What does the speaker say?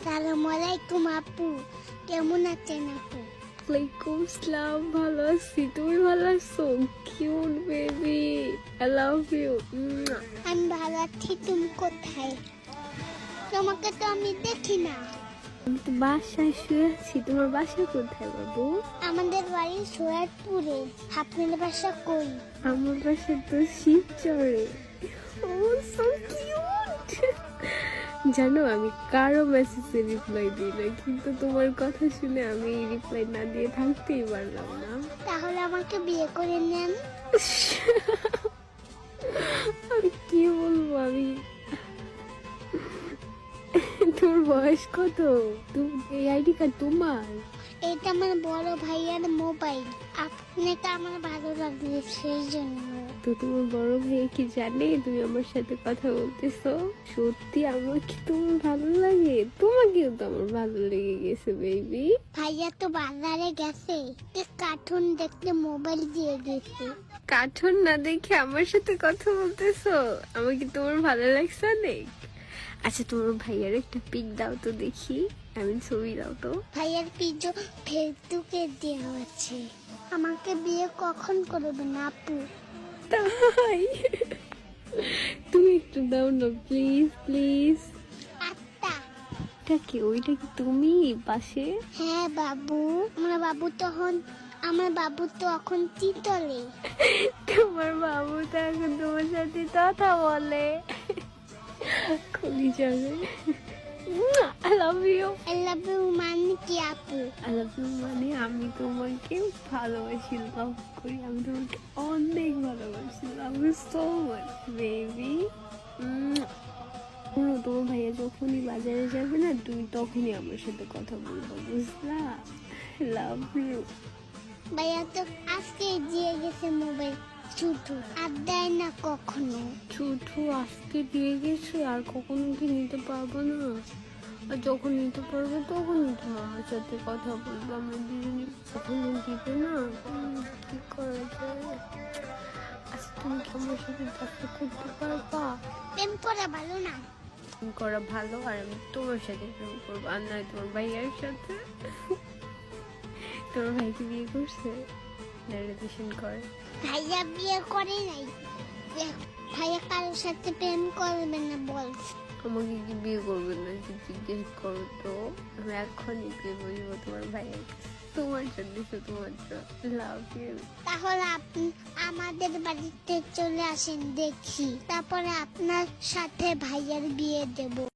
আসসালামু আলাইকুম আপু, কেমন আছেন আপু? ওয়ালাইকুম আসসালাম, ভালো আছি। তুমি ভালো আছো? Cute baby, I love you. আমি ভালো আছি। তুমি কোথায়? তোমাকে তো আমি দেখি না। আমি তো বাসায় শুয়ে আছি। তোমার বাসা কোথায় বাবু? আমাদের বাড়ি সৈয়দপুরে। আপনার বাসা কই? আমার বাসা তো শিবচরে। ও সো কিউট। জানো আমি কারো মেসেজে রিপ্লাই দিই না, কিন্তু তোমার কথা শুনে আমি রিপ্লাই না দিয়ে থাকতেই পারলাম না। তাহলে আমাকে বিয়ে করে নেন। আমি কি বলবো, আমি তোর বয়স কত? এই আইডি কার্ড তোমার? এটা আমার বড় ভাইয়ার মোবাইল। আপনাকে আমার ভালো লাগছে সেই জন্য। তো তোমার বড় ভাই কি জানে তুমি আমার সাথে কথা বলতেছো? সত্যি আমার কি তোমার ভালো লাগে? তোমাকেও তো আমার ভালো লেগে গেছে বেবি। ভাইয়া তো বাজারে গেছে, কার্টুন দেখতে মোবাইল দিয়ে গেছে। কার্টুন না দেখে আমার সাথে কথা বলতেছো? আমার কি তোমার ভালো লাগছে অনেক? আচ্ছা তোমার ভাইয়ার একটা পিক দাও তো দেখি, আমি ছবি দাও তো। ভাইয়ার পিজো ফেসবুকে দেওয়া আছে। আমাকে বিয়ে কখন করবেন আপু? তাই তুমি একটু দাও না প্লিজ প্লিজ। আত্মা। এটা কি? ওইটা কি তুমি পাশে? হ্যাঁ বাবু, আমার বাবু তো এখন তিতলে। তোমার বাবু তো এখন তোমার সাথে কথা বলে। খুবই যাবে। I love you. I love you মানে কি আপু? আই লাভ ইউ মানে আমি তোমাকে ভালোবাসি, লাভ করি। আমি তোমাকে অনেক ভালোবাসি। Love you so much baby. তোমার ভাইয়া যখনই বাজারে যাবে না, তুমি তখনই আমার সাথে কথা বলবো, বুঝলা? Love you. ভাইয়া তো আজকে দিয়ে গেছে মোবাইল, ছুটু আর দেয় না কখনো। ছুটু আজকে দিয়ে গেছে, আর কখনো কি নিতে পারবো না? আর যখন নিতে পারবো তখনই তো আমার সাথে কথা বলবো। আমরা দুজনে কখনো দিবে না। কি করা যায়? আচ্ছা তুমি কি আমার সাথে দেখা করতে পারবা? প্রেম করা ভালো না। প্রেম করা ভালো, আর আমি তোমার সাথে প্রেম করবো, আর নয় তোমার ভাইয়ের সাথে। তোমার ভাইকে বিয়ে করছে? রিলেশন করে? ভাইয়া বিয়ে করে নাই। ভাইয়া কারোর সাথে প্রেম করবে না বলছে। আমাকে কি বিয়ে করবে না জিজ্ঞেস করো তো, আমি এখনই বিয়ে বলবো তোমার ভাইয়ের কাছে। তোমার জন্য, শুধুমাত্র। Love you. তাহলে আপনি আমাদের বাড়িতে চলে আসেন দেখি, তারপরে আপনার সাথে ভাইয়ার বিয়ে দেব।